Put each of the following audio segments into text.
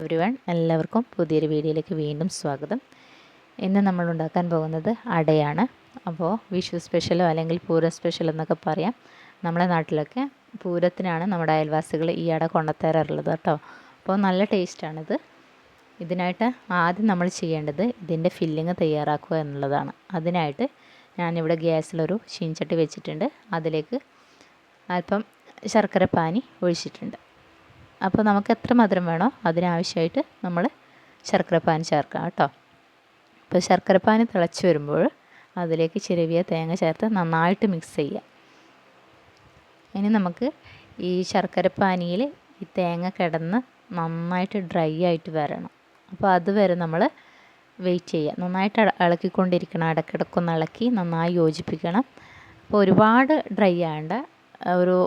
Everyone, എല്ലാവർക്കും പുതിയൊരു വീഡിയോയിലേക്ക് വീണ്ടും സ്വാഗതം. ഇന്ന് നമ്മൾ ഉണ്ടാക്കാൻ പോകുന്നത് അടയാണ്. അപ്പോൾ വിഷു സ്പെഷ്യലോ അല്ലെങ്കിൽ പൂരം സ്പെഷ്യൽ എന്നൊക്കെ പറയാം. നമ്മുടെ നാട്ടിലൊക്കെ പൂരത്തിനാണ് നമ്മുടെ അയൽവാസികൾ ഈ അട കൊണ്ടുത്തരാറുള്ളത് കേട്ടോ. അപ്പോൾ നല്ല ടേസ്റ്റാണിത്. ഇതിനായിട്ട് ആദ്യം നമ്മൾ ചെയ്യേണ്ടത് ഇതിൻ്റെ ഫില്ലിങ് തയ്യാറാക്കുക എന്നുള്ളതാണ്. അതിനായിട്ട് ഞാനിവിടെ ഗ്യാസിലൊരു ചീനച്ചട്ടി വെച്ചിട്ടുണ്ട്. അതിലേക്ക് അല്പം ശർക്കര പാനി ഒഴിച്ചിട്ടുണ്ട്. അപ്പോൾ നമുക്ക് എത്ര മധുരം വേണോ അതിനാവശ്യമായിട്ട് നമ്മൾ ശർക്കരപ്പാനി ചേർക്കാം കേട്ടോ. അപ്പോൾ ശർക്കരപ്പാനി തിളച്ച് വരുമ്പോൾ അതിലേക്ക് ചിരവിയ തേങ്ങ ചേർത്ത് നന്നായിട്ട് മിക്സ് ചെയ്യുക. ഇനി നമുക്ക് ഈ ശർക്കരപ്പാനിയിൽ ഈ തേങ്ങ കിടന്ന് നന്നായിട്ട് ഡ്രൈ ആയിട്ട് വരണം. അപ്പോൾ അതുവരെ നമ്മൾ വെയിറ്റ് ചെയ്യുക. നന്നായിട്ട് ഇളക്കിക്കൊണ്ടിരിക്കണം. ഇടയ്ക്കിടയ്ക്കൊന്ന് ഇളക്കി നന്നായി യോജിപ്പിക്കണം. അപ്പോൾ ഒരുപാട് ഡ്രൈ ആകണ്ട, ഒരു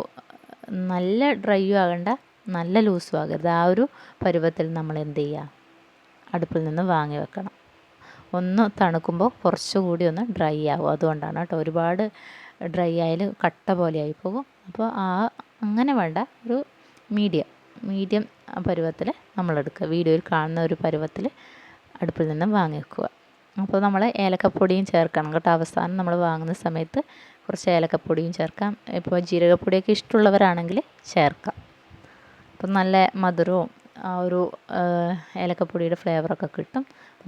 നല്ല ഡ്രൈയും ആകണ്ട, നല്ല ലൂസും ആകരുത്. ആ ഒരു പരുവത്തിൽ നമ്മൾ എന്ത് ചെയ്യുക, അടുപ്പിൽ നിന്ന് വാങ്ങി വെക്കണം. ഒന്ന് തണുക്കുമ്പോൾ കുറച്ചുകൂടി ഒന്ന് ഡ്രൈ ആവും. അതുകൊണ്ടാണ് കേട്ടോ. ഒരുപാട് ഡ്രൈ ആയാൽ കട്ട പോലെ ആയി പോകും. അപ്പോൾ അങ്ങനെ വേണ്ട, ഒരു മീഡിയം പരുവത്തിൽ നമ്മളെടുക്കുക. വീഡിയോയിൽ കാണുന്ന ഒരു പരുവത്തിൽ അടുപ്പിൽ നിന്ന് വാങ്ങി വെക്കുക. അപ്പോൾ നമ്മൾ ഏലക്കപ്പൊടിയും ചേർക്കണം കേട്ടോ. അവസാനം നമ്മൾ വാങ്ങുന്ന സമയത്ത് കുറച്ച് ഏലക്കപ്പൊടിയും ചേർക്കാം. ഇപ്പോൾ ജീരകപ്പൊടിയൊക്കെ ഇഷ്ടമുള്ളവരാണെങ്കിൽ ചേർക്കാം. അപ്പം നല്ല മധുരവും ആ ഒരു ഏലക്കപ്പൊടിയുടെ ഫ്ലേവറൊക്കെ കിട്ടും.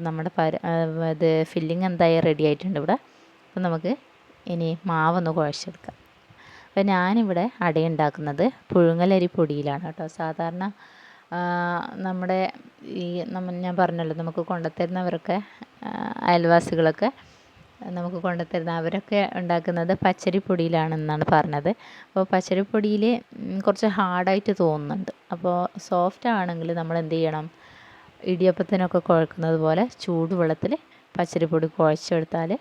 നമ്മുടെ ഇത് ഫില്ലിങ് എന്തായി റെഡി ആയിട്ടുണ്ട് ഇവിടെ. അപ്പം നമുക്ക് ഇനി മാവൊന്ന് കുഴച്ചെടുക്കാം. അപ്പോൾ ഞാനിവിടെ അടയുണ്ടാക്കുന്നത് പുഴുങ്ങലരി പൊടിയിലാണ് കേട്ടോ. സാധാരണ നമ്മുടെ ഞാൻ പറഞ്ഞല്ലോ, നമുക്ക് കൊണ്ടുത്തരുന്നവരൊക്കെ അയൽവാസികളൊക്കെ നമുക്ക് കൊണ്ടുത്തരുന്ന അവരൊക്കെ ഉണ്ടാക്കുന്നത് പച്ചരിപ്പൊടിയിലാണെന്നാണ് പറഞ്ഞത്. അപ്പോൾ പച്ചരിപ്പൊടിയിൽ കുറച്ച് ഹാർഡായിട്ട് തോന്നുന്നുണ്ട്. അപ്പോൾ സോഫ്റ്റ് ആണെങ്കിൽ നമ്മൾ എന്ത് ചെയ്യണം, ഇടിയപ്പത്തിനൊക്കെ കുഴക്കുന്നത് പോലെ ചൂടുവെള്ളത്തിൽ പച്ചരിപ്പൊടി കുഴച്ചെടുത്താൽ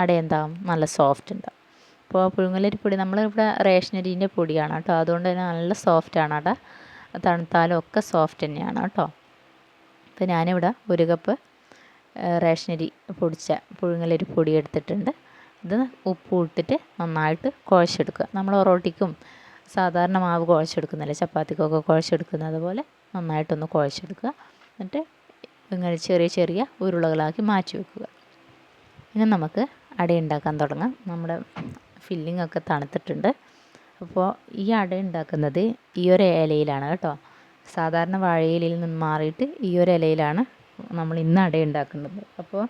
അട എന്താകും, നല്ല സോഫ്റ്റ് ഉണ്ടാകും. അപ്പോൾ പുഴുങ്ങലരിപ്പൊടി നമ്മളിവിടെ റേഷനരീൻ്റെ പൊടിയാണ് കേട്ടോ. അതുകൊണ്ട് തന്നെ നല്ല സോഫ്റ്റാണ് അട. തണുത്താലും ഒക്കെ സോഫ്റ്റ് തന്നെയാണ് കേട്ടോ. അപ്പോൾ ഞാനിവിടെ ഒരു കപ്പ് റേഷനരി പൊടിച്ച പുഴുങ്ങലരി പൊടി എടുത്തിട്ടുണ്ട്. ഇത് ഉപ്പ് ഇട്ടിട്ട് നന്നായിട്ട് കുഴച്ചെടുക്കുക. നമ്മൾ ഒറോട്ടിക്കും സാധാരണ മാവ് കുഴച്ചെടുക്കുന്നില്ല, ചപ്പാത്തിക്കൊക്കെ കുഴച്ചെടുക്കുന്നത് പോലെ നന്നായിട്ടൊന്ന് കുഴച്ചെടുക്കുക. എന്നിട്ട് ഇങ്ങനെ ചെറിയ ചെറിയ ഉരുളകളാക്കി മാറ്റി വെക്കുക. ഇനി നമുക്ക് അട ഉണ്ടാക്കാൻ തുടങ്ങാം. നമ്മുടെ ഫില്ലിംഗ് ഒക്കെ തണുത്തിട്ടുണ്ട്. അപ്പോൾ ഈ അട ഉണ്ടാക്കുന്നത് ഈ ഒരു ഇലയിലാണ് കേട്ടോ. സാധാരണ വാഴയിലയിൽ നിന്ന് മാറിയിട്ട് ഈ ഒരു ഇലയിലാണ് നമ്മൾ ഇന്ന് അട ഉണ്ടാക്കുന്നത്. അപ്പോൾ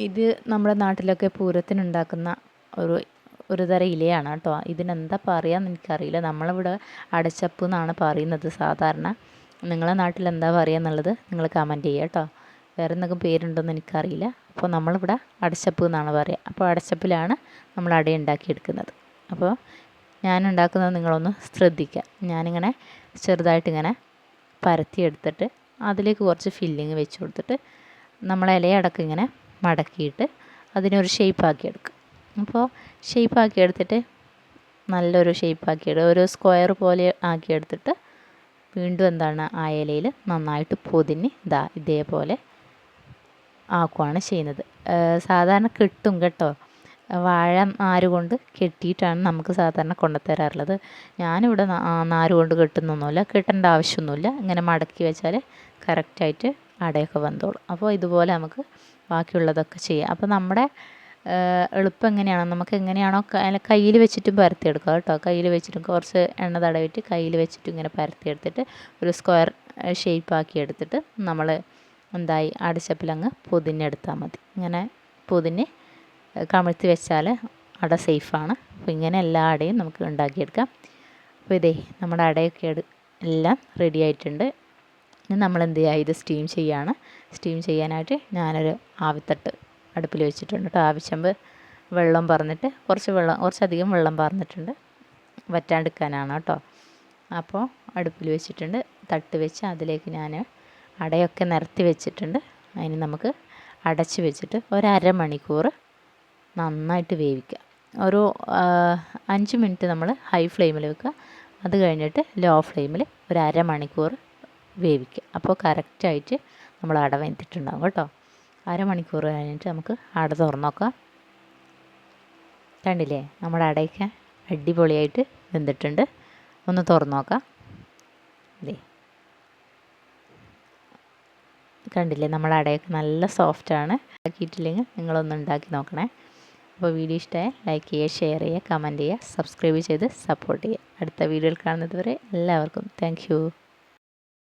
ഇത് നമ്മുടെ നാട്ടിലൊക്കെ പൂരത്തിനുണ്ടാക്കുന്ന ഒരു തരം ഇലയാണ് കേട്ടോ. ഇതിനെന്താ പറയുകയെന്ന് എനിക്കറിയില്ല. നമ്മളിവിടെ അടച്ചപ്പ് എന്നാണ് പറയുന്നത് സാധാരണ. നിങ്ങളെ നാട്ടിൽ എന്താ പറയുക എന്നുള്ളത് നിങ്ങൾ കമൻറ്റ് ചെയ്യുക കേട്ടോ. വേറെ എന്തെങ്കിലും പേരുണ്ടോയെന്ന് എനിക്കറിയില്ല. അപ്പോൾ നമ്മളിവിടെ അടച്ചപ്പ് എന്നാണ് പറയുക. അപ്പോൾ അടച്ചപ്പിലാണ് നമ്മൾ അട ഉണ്ടാക്കിയെടുക്കുന്നത്. അപ്പോൾ ഞാൻ ഉണ്ടാക്കുന്നത് നിങ്ങളൊന്ന് ശ്രദ്ധിക്കുക. ഞാനിങ്ങനെ ചെറുതായിട്ടിങ്ങനെ പരത്തിയെടുത്തിട്ട് അതിലേക്ക് കുറച്ച് ഫില്ലിങ് വെച്ച് കൊടുത്തിട്ട് നമ്മൾ ഇലയടക്കം ഇങ്ങനെ മടക്കിയിട്ട് അതിനൊരു ഷേപ്പാക്കി എടുക്കും. അപ്പോൾ ഷേപ്പാക്കി എടുത്തിട്ട് നല്ലൊരു ഒരു സ്ക്വയർ പോലെ ആക്കിയെടുത്തിട്ട് വീണ്ടും എന്താണ്, ആ ഇലയിൽ നന്നായിട്ട് പൊതിഞ്ഞ് ഇതേപോലെ ആക്കുകയാണ് ചെയ്യുന്നത്. സാധാരണ കിട്ടും കേട്ടോ. വാഴ നാര് കൊണ്ട് കെട്ടിയിട്ടാണ് നമുക്ക് സാധാരണ കൊണ്ടുത്തരാറുള്ളത്. ഞാനിവിടെ നാര് കൊണ്ട് കെട്ടുന്നൊന്നുമില്ല, കെട്ടേണ്ട ആവശ്യമൊന്നുമില്ല. ഇങ്ങനെ മടക്കി വെച്ചാൽ കറക്റ്റായിട്ട് അടയൊക്കെ വന്നോളും. അപ്പോൾ ഇതുപോലെ നമുക്ക് ബാക്കിയുള്ളതൊക്കെ ചെയ്യാം. അപ്പോൾ നമ്മുടെ എളുപ്പം എങ്ങനെയാണോ, നമുക്ക് എങ്ങനെയാണോ കയ്യിൽ വെച്ചിട്ടും പരത്തിയെടുക്കുക കേട്ടോ. കയ്യിൽ വെച്ചിട്ടും കുറച്ച് എണ്ണ തടവിട്ട് കയ്യിൽ വെച്ചിട്ടും ഇങ്ങനെ പരത്തിയെടുത്തിട്ട് ഒരു സ്ക്വയർ ഷേപ്പാക്കി എടുത്തിട്ട് നമ്മൾ എന്തായി അടച്ചപ്പിലങ്ങ് പൊതിഞ്ഞെടുത്താൽ മതി. ഇങ്ങനെ പൊതിഞ്ഞ് കമിഴ്ത്തി വെച്ചാൽ അട സേഫാണ്. അപ്പോൾ ഇങ്ങനെ എല്ലാ അടയും നമുക്ക് ഉണ്ടാക്കിയെടുക്കാം. അപ്പോൾ ഇതേ നമ്മുടെ അടയൊക്കെ എല്ലാം റെഡി ആയിട്ടുണ്ട്. ഇനി നമ്മൾ എന്ത് ചെയ്യുക, ഇത് സ്റ്റീം ചെയ്യാണ്. സ്റ്റീം ചെയ്യാനായിട്ട് ഞാനൊരു ആവിത്തട്ട് അടുപ്പിൽ വെച്ചിട്ടുണ്ട് കേട്ടോ. ആവശ്യം വെള്ളം പറഞ്ഞിട്ട് കുറച്ചധികം വെള്ളം പറഞ്ഞിട്ടുണ്ട്, വറ്റാണ്ടിരിക്കാനാണ് കേട്ടോ. അപ്പോൾ അടുപ്പിൽ വെച്ചിട്ടുണ്ട്, തട്ട് വെച്ച് അതിലേക്ക് ഞാൻ അടയൊക്കെ നിരത്തി വെച്ചിട്ടുണ്ട്. അതിന് നമുക്ക് അടച്ച് വെച്ചിട്ട് ഒരു അരമണിക്കൂർ നന്നായിട്ട് വേവിക്കുക. ഒരു 5 മിനിറ്റ് നമ്മൾ ഹൈ ഫ്ലെയിമിൽ വെക്കുക. അത് കഴിഞ്ഞിട്ട് ലോ ഫ്ലെയിമിൽ ഒരു അരമണിക്കൂർ വേവിക്കുക. അപ്പോൾ കറക്റ്റായിട്ട് നമ്മൾ അട വെന്തിട്ടുണ്ടാകും കേട്ടോ. അരമണിക്കൂർ കഴിഞ്ഞിട്ട് നമുക്ക് അട തുറന്ന് നോക്കാം. കണ്ടില്ലേ, നമ്മുടെ അടയൊക്കെ അടിപൊളിയായിട്ട് വെന്തിട്ടുണ്ട്. ഒന്ന് തുറന്ന് നോക്കാം. അല്ലേ, കണ്ടില്ലേ നമ്മുടെ അടയൊക്കെ നല്ല സോഫ്റ്റാണ്. ഉണ്ടാക്കിയിട്ടില്ലെങ്കിൽ നിങ്ങളൊന്ന് ഉണ്ടാക്കി നോക്കണേ. അപ്പോൾ വീഡിയോ ഇഷ്ടമായ ലൈക്ക് ചെയ്യുക, ഷെയർ ചെയ്യുക, കമൻറ്റ് ചെയ്യുക, സബ്സ്ക്രൈബ് ചെയ്ത് സപ്പോർട്ട് ചെയ്യുക. അടുത്ത വീഡിയോയിൽ കാണുന്നത് വരെ എല്ലാവർക്കും താങ്ക് യു.